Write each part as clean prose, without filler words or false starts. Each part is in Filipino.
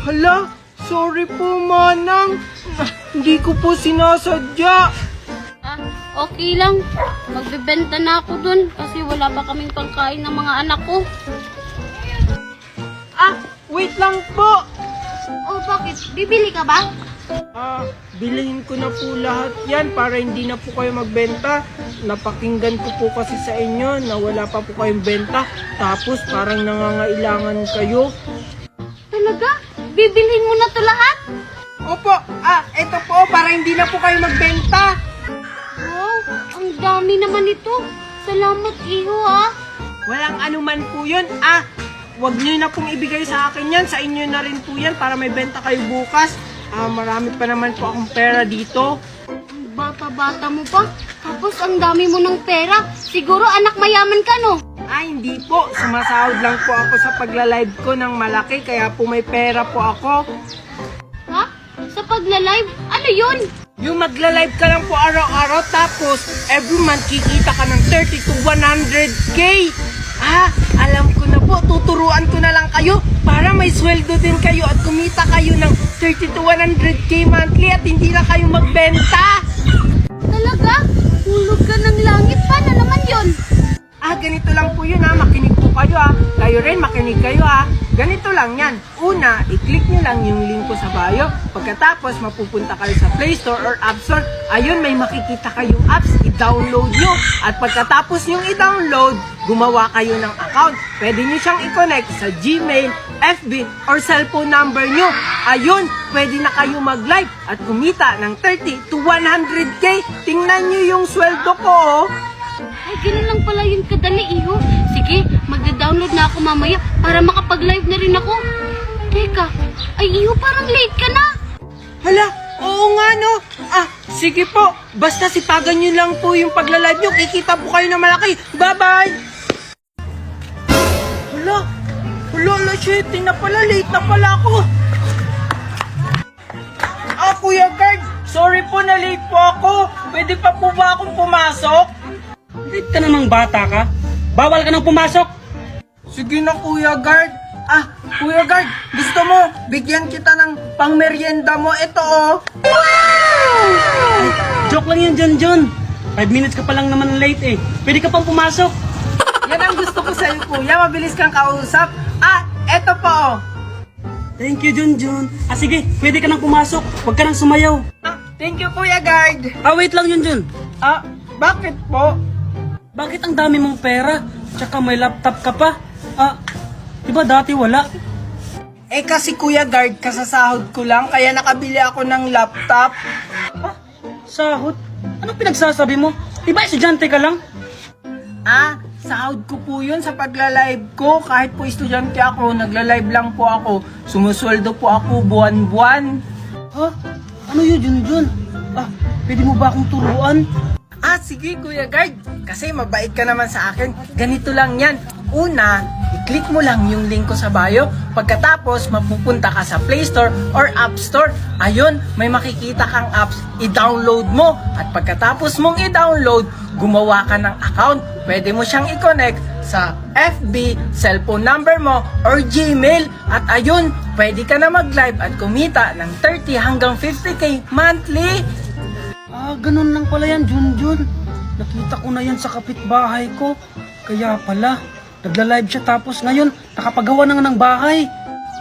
Hala, sorry po, Manang. Hindi ko po sinasadya. Okay lang. Magbebenta na ako dun kasi wala pa kaming pangkain ng mga anak ko. Wait lang po. Oh, bakit? Bibili ka ba? Bilhin ko na po lahat yan para hindi na po kayo magbenta. Napakinggan ko po kasi sa inyo na wala pa po kayong benta. Tapos parang nangangailangan kayo. Talaga? Bibilhin mo na to lahat? Opo, eto po para hindi na po kayo magbenta. Wow, ang dami naman ito. Salamat, Iho, ha? Walang anuman po yun. Wag niyo na pong ibigay sa akin yan. Sa inyo na rin po yan para may benta kayo bukas. Marami pa naman po akong pera dito. Ang bata-bata mo pa. Tapos ang dami mo ng pera. Siguro anak mayaman ka, no? Hindi po. Sumasahod lang po ako sa pagla-live ko ng malaki. Kaya po may pera po ako. Ha? Sa pagla-live? Ano yun? Yung magla-live ka lang po araw-araw. Tapos every month kikita ka ng 30 to 100K. Alam ko na po. Tuturuan ko na lang kayo para may sweldo din kayo at kumita kayo ng 30 to 100K monthly at hindi na kayo magbenta. Talaga? Hulog ka ng langit. Paano naman yun? Ganito lang po yun makinig po kayo Kayo rin makinig kayo Ganito lang yan. Una, i-click nyo lang yung link ko sa bio. Pagkatapos, mapupunta kayo sa Play Store or App Store. Ayun, may makikita kayong apps. I-download nyo. At pagkatapos yung i-download, gumawa kayo ng account. Pwede nyo siyang i-connect sa Gmail, FB, or cellphone number nyo. Ayun, pwede na kayo mag-live at kumita ng 30 to 100K. Tingnan nyo yung sweldo ko Ay, ganun lang pala yun kadali, Iho. Sige, magda-download na ako mamaya para makapag-live na rin ako. Teka, ay Iho, parang late ka na. Hala, oo nga no. Sige po. Basta sipagan nyo lang po yung pagla-live nyo. Kikita po kayo na malaki. Bye-bye! Hala, shit. Na pala, late na pala ako. Kuya Guard. Sorry po na late po ako. Pwede pa po ba akong pumasok? Late ka namang bata ka. Bawal ka nang pumasok. Sige na, Kuya Guard. Kuya Guard, gusto mo, bigyan kita ng pangmeryenda mo. Ito Ay, joke lang yan, John. 5 minutes ka pa lang naman late Pwede ka pang pumasok. Yan ang gusto ko sa'yo, Kuya. Mabilis kang kausap. Eto po. Thank you, John. Sige, pwede ka nang pumasok. Huwag ka nang sumayaw. Thank you, Kuya Guard. Wait lang John. Bakit po? Bakit ang dami mong pera? Tsaka may laptop ka pa. Diba dati wala? Kasi Kuya Guard, kasasahod ko lang, kaya nakabili ako ng laptop. Sahod? Anong pinagsasabi mo? Diba estudyante ka lang? Sahod ko po yun sa pagla-live ko. Kahit po estudyante ako, nagla-live lang po ako. Sumusweldo po ako buwan-buwan. Ano yun, John? Pwede mo ba akong turuan? Sige Kuya Guard. Kasi mabait ka naman sa akin. Ganito lang yan. Una, i-click mo lang yung link ko sa bio. Pagkatapos, mapupunta ka sa Play Store or App Store. Ayun, may makikita kang apps. I-download mo. At pagkatapos mong i-download, gumawa ka ng account. Pwede mo siyang i-connect sa FB, cellphone number mo, or Gmail. At ayun, pwede ka na mag-live at kumita ng 30 hanggang 50K monthly. Ganun lang pala yan, Junjun. Nakita ko na yan sa kapitbahay ko. Kaya pala, nagla-live siya tapos ngayon, nakapagawa na nga ng bahay.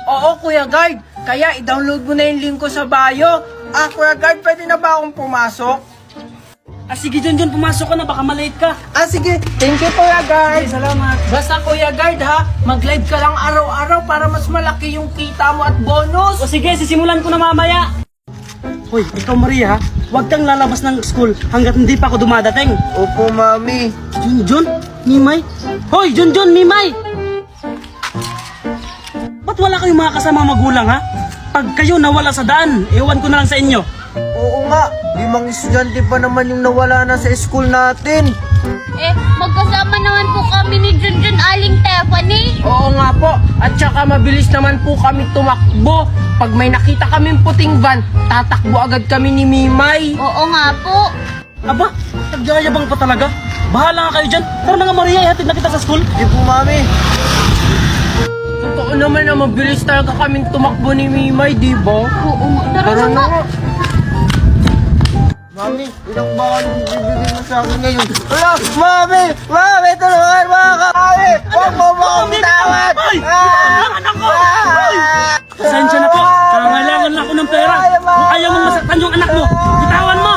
Oo, Kuya Guard. Kaya i-download mo na yung link ko sa bio. Kuya Guard, pwede na ba akong pumasok? Sige, Junjun, pumasok ka na, baka malate ka. Sige. Thank you, Kuya Guard. Salamat. Basta, Kuya Guard, mag-live ka lang araw-araw para mas malaki yung kita mo at bonus. Sige, sisimulan ko na mamaya. Hoy, ikaw Maria, huwag kang lalabas ng school hanggat hindi pa ako dumadating. Opo, Mami. Junjun, Mimay. Hoy, Junjun, Mimay! Ba't wala kayong mga kasama magulang Pag kayo nawala sa daan, iwan ko na lang sa inyo. Oo nga, 5 estudyante pa naman yung nawala na sa school natin. Magkasama naman po kami ni Junjun Aling Tiffany. Oo nga po, at saka mabilis naman po kami tumakbo. Pag may nakita kaming puting van, tatakbo agad kami ni Mimay. Oo nga po. Aba, nagyayabang pa talaga. Bahala nga kayo dyan. Tara na nga Maria, ihatid na kita sa school. Hindi po, Mami. Totoo na naman na mabilis talaga kaming tumakbo ni Mimay, di ba? Oo nga. Tara Tara na na nga. nga. Mami, ilang bakal yung bibigay mo sa akin ngayon? Wala! Mami! Mami! Tulungan mo ako! Mami! Huwag mo mo akong bitawan! Pasensya na po. Nangangailangan lang ako ng pera. Kung ayaw mong masaktan yung anak mo, bitawan mo.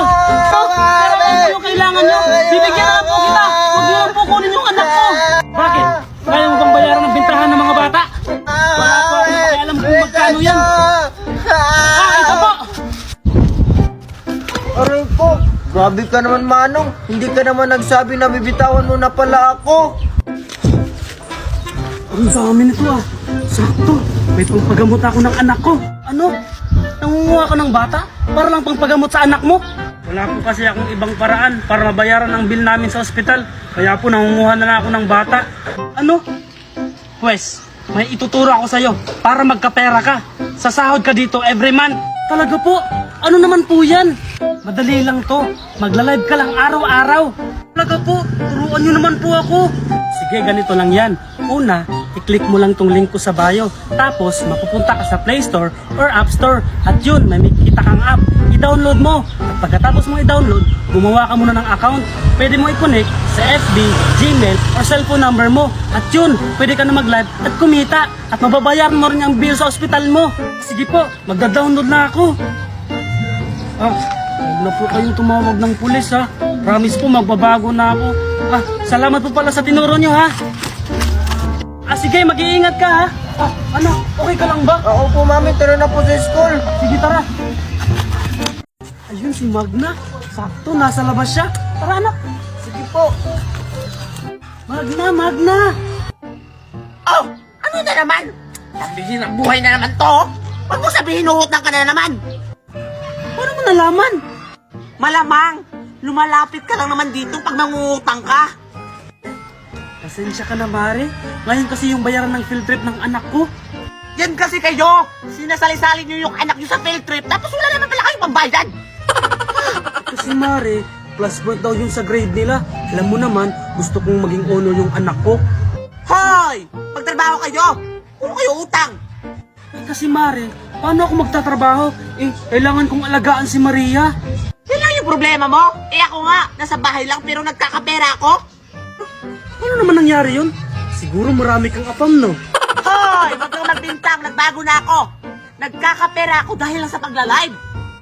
Ano kailangan nyo? Bibigyan na lang po kita. Huwag niyo lang po kunin yung anak ko. Bakit? Kaya mo bang bayaran ng bintahan ng mga bata? Wala po akong alam kung magkano yan. Ito po. Aray ko! Grabe ka naman, Manong! Hindi ka naman nagsabi na bibitawan mo na pala ako! Ang dami nito ah. Sakto. May pangpagamot ako ng anak ko. Ano? Nangunguha ka ng bata? Para lang pangpagamot sa anak mo? Wala po kasi akong ibang paraan para mabayaran ang bill namin sa ospital. Kaya po nangunguha na lang ako ng bata. Ano? Pwes, may ituturo ako sa'yo para magkapera ka. Sasahod ka dito every month. Talaga po? Ano naman po yan? Madali lang to. Magla-live ka lang araw-araw. Talaga po, turuan nyo naman po ako. Sige, ganito lang yan. Una, i-click mo lang tong link ko sa bio. Tapos, mapupunta ka sa Play Store or App Store. At yun, may makikita kang app. I-download mo. At pagkatapos mo i-download, gumawa ka muna ng account. Pwede mo i-connect sa FB, Gmail, or cellphone number mo. At yun, pwede ka na mag-live at kumita. At mababayaran mo rin ang bill sa ospital mo. Sige po, magda-download na ako. Huwag na po kayong tumawag ng pulis ha. Promise po magbabago na ako. Salamat po pala sa tinuro nyo ha. Sige, mag-iingat ka ha. Ano, okay ka lang ba? Ako po, Mami. Tara na po sa school! Sige, tara. Ayun si Magna. Sakto, nasa labas siya. Tara anak. Sige po! Magna. Oh, ano na naman? Sabihin ang buhay na naman to. Huwag mo sabihin uutang ka na naman. Paano mo nalaman? Malamang, lumalapit ka lang naman dito pag nangungutang ka. Pasensya ka na, Mare. Ngayon kasi yung bayaran ng field trip ng anak ko. Yan kasi kayo. Sinasali-sali niyo yung anak niyo sa field trip tapos wala naman pala kayong pambayad. Kasi Mare, plus point daw yun sa grade nila. Alam mo naman, gusto kong maging honor yung anak ko. Hoy! Pagtrabaho kayo, puro kayo utang. Kasi Mare, paano ako magtatrabaho? Kailangan kong alagaan si Maria. Yan lang yung problema mo. Ako nga, nasa bahay lang pero nagkakapera ako. Ano naman nangyari yun? Siguro marami kang apam, no? Hoy! Huwag kang magbintang, nagbago na ako. Nagkakapera ako dahil lang sa pagla-live.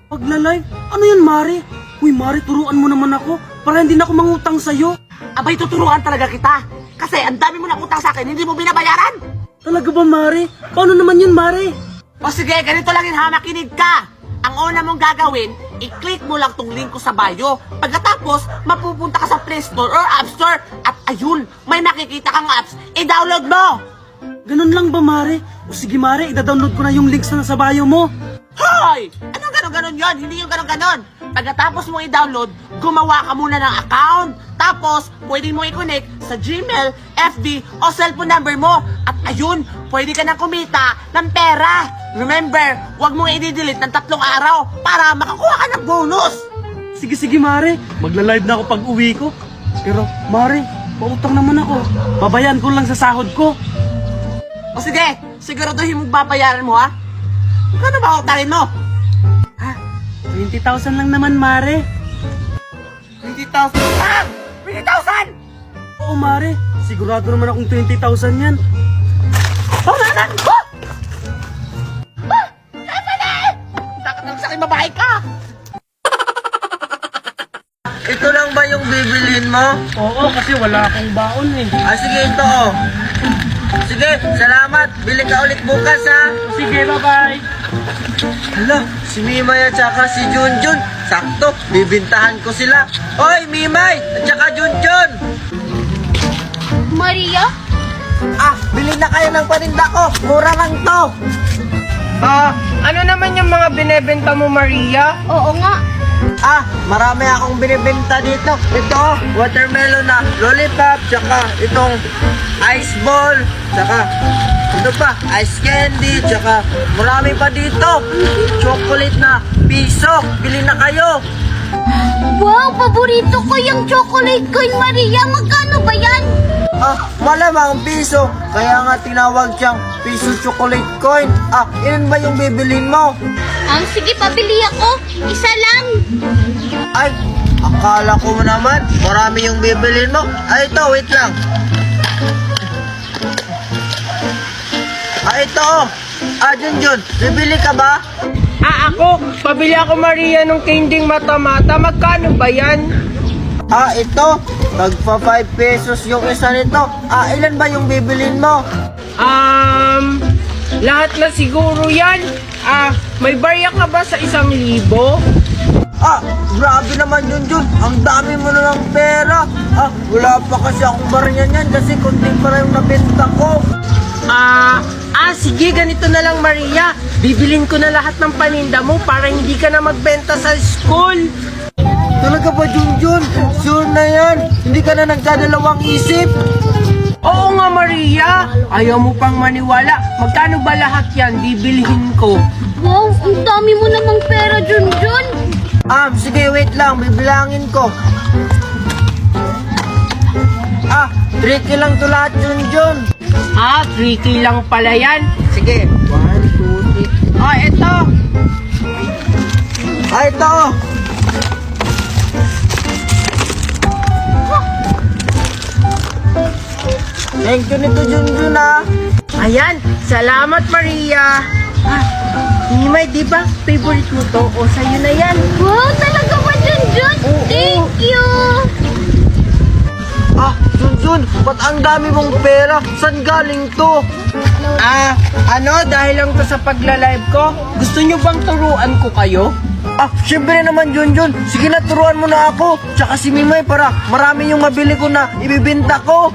Pagla-live? Ano yan, Mare? Uy, Mare, turuan mo naman ako para hindi na ako mangutang sa'yo. Abay, tuturuan talaga kita. Kasi ang dami mo na utang sa akin, hindi mo binabayaran. Talaga ba, Mare? Paano naman yun, Mare? O sige, ganito lang yun ha, makinig ka. Ang una mong gagawin, i-click mo lang tong link ko sa bio. Pagkatapos, mapupunta ka sa Play Store or App Store. At ayun, may makikita kang apps, i-download mo. Ganun lang ba, Mare? O sige, Mare, ida-download ko na yung links na nasa bio mo. Hoy! Anong ganon-ganon yon? Hindi yung ganon-ganon. Pagkatapos mo i-download, gumawa ka muna ng account. Tapos, pwede mo i-connect sa Gmail, FB, o cellphone number mo. At ayun, pwede ka na kumita ng pera. Remember, huwag mong i-delete ng 3 araw para makakuha ka ng bonus. Sige, Mare. Magla-live na ako pag uwi ko. Pero, Mare, pautang naman ako. Babayan ko lang sa sahod ko. O sige, siguraduhin mong babayaran mo ha. Magkano ba utangin mo? 20,000 lang naman, Mare. 20,000 lang! 20,000! Oo, Mare. Sigurado naman akong 20,000 yan. Pangalan ko! Takot lang sa akin, babae ka! Ito lang ba yung bibilhin mo? Oo, kasi wala akong baon eh. Sige, ito oh. Sige, salamat. Bili ka ulit bukas ha. Sige, bye-bye. Hala, si Mimay at saka si Junjun. Sakto, bibintahan ko sila. Hoy, Mimay at saka Junjun! Maria? Bili na kayo ng paninda ko. Mura lang to. Ano naman yung mga binebenta mo, Maria? Oo nga. Marami akong binibenta dito. Ito, watermelon na lollipop, tsaka itong ice ball, tsaka ito pa, ice candy, tsaka marami pa dito. Chocolate na piso. Bili na kayo. Wow, paborito ko yung chocolate coin, Maria. Magkano ba yan? Malamang piso. Kaya nga tinawag siyang piso chocolate coin. Ilan ba yung bibilin mo? Sige, pabili ako. Isa lang. Ay, akala ko naman, marami yung bibilin mo. Ito, wait lang. Ito, Junjun, bibili ka ba? Ako, pabili ako Maria ng candyng mata-mata. Magkano ba yan? Ito, tagpa 5 pesos yung isa nito. Ilan ba yung bibilin mo? Lahat na siguro yan. May barya ka ba sa 1,000? Grabe naman Junjun, ang dami mo na ng pera. Wala pa kasi akong barya niyan kasi kunting para yung nabenta ko. Sige, ganito na lang Maria. Bibilin ko na lahat ng paninda mo para hindi ka na magbenta sa school. Talaga ba Junjun? Sure na yan? Hindi ka na nagdadalawang isip? Oo nga Maria. Ayaw mo pang maniwala. Magkano ba lahat yan? Bibilhin ko. Wow, ang dami mo namang pera, Junjun. Sige, wait lang. Bibilangin ko. 3 lang to lahat, Junjun. 3K lang pala yan. Sige. 1, 2, 3. Ito. Ito. Thank you nito, Junjun, Ayan, salamat Maria. Nimay, di ba favorite mo to? O sa'yo na yan. Wow, talaga ba, Junjun? Thank you. Junjun, ba't ang dami mong pera? Saan galing to? Dahil lang to sa pagla-live ko. Gusto nyo bang turuan ko kayo? Siyempre naman, Junjun. Sige na, turuan mo na ako. Tsaka si Mimay para marami yung mabili ko na ibibenta ko.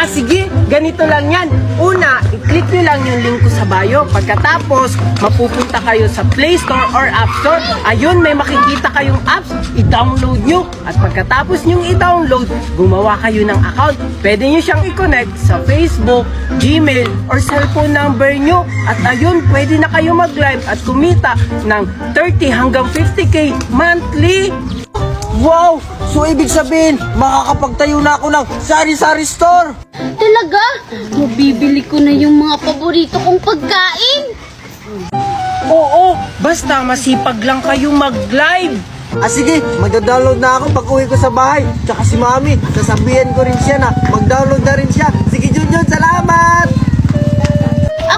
Sige, ganito lang yan. Una, i-click nyo lang yung link ko sa bio. Pagkatapos, mapupunta kayo sa Play Store or App Store. Ayun, may makikita kayong apps. I-download nyo. At pagkatapos nyong i-download, gumawa kayo ng account. Pwede nyo siyang i-connect sa Facebook, Gmail, or cellphone number nyo. At ayun, pwede na kayo mag-live at kumita ng 30 hanggang 50k monthly. Wow! So, ibig sabihin, makakapagtayo na ako ng sari-sari store. Talaga? Mabibili ko na yung mga paborito kong pagkain. Oo, basta masipag lang kayo mag-live. Sige, magda-download na ako pag uwi ko sa bahay. Tsaka si Mami, sasabihin ko rin siya na mag-download na rin siya. Sige, Junjun, salamat!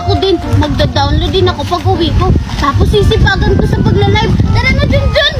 Ako din, magda-download din ako pag uwi ko. Tapos sisipagan ko sa pagla-live. Tara na, Junjun!